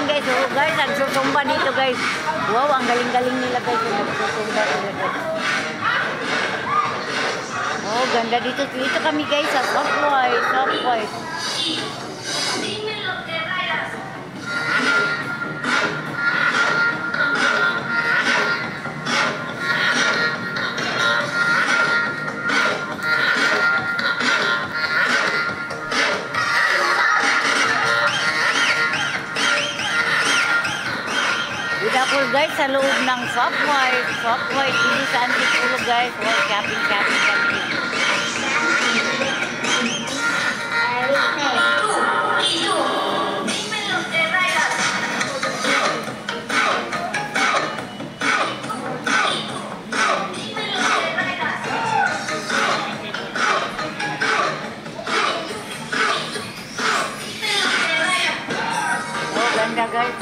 galing guys. Oh guys, nagsusumba dito guys. Wow, ang galing-galing nila guys. Nagsusumba nila guys. Oh, ganda dito. Dito kami guys sa Subway. Dito guys sa loob ng Subway dito sa Antipolo guys. Oh, shopping kami. Oh, ganda guys.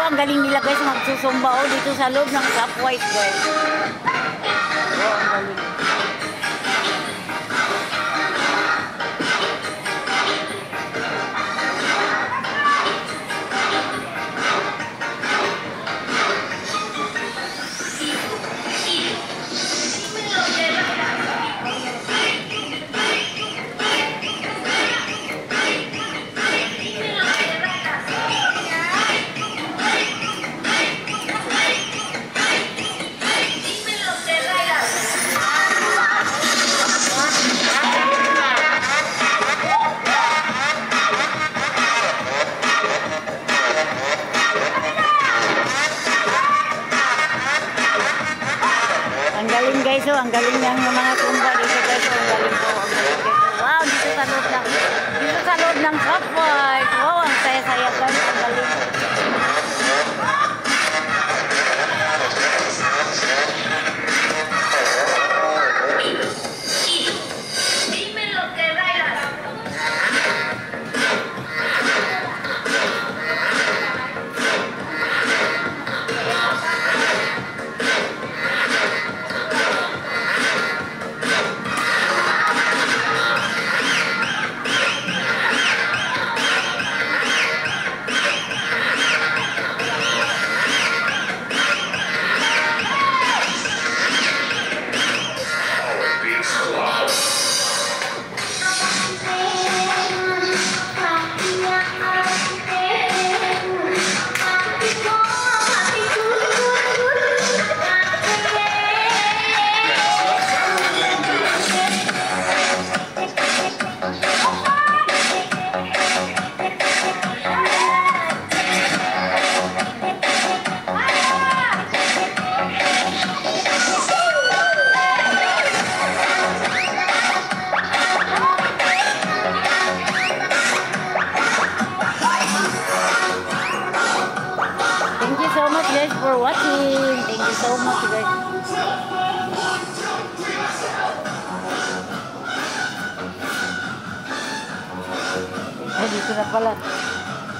Ang galing nila guys magsusumba dito sa loob ng Subway guys. Oh, ang galing. Ang galing guys, oh, ang galing ng mga tumba dito guys, oh, ang galing po, wow, dito sa loob ng Subway. Wow, ang saya-saya guys, ang galing. Thank you so much guys for watching. Thank you so much guys. Ay, dito na pala.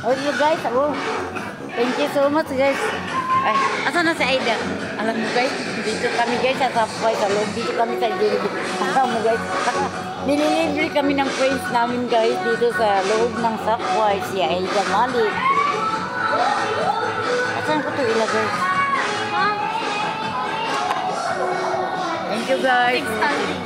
Oh, you guys. Oh. Thank you so much guys. Ay, asa na si Aida? Alam mo guys, dito kami guys sa Subway sa loob. Dito kami sa Jollibee. Alam mo guys, nililibre kami ng friends namin guys dito sa loob ng Subway. Si Aida Malik. Saan ko ito ilagay? Thank you guys.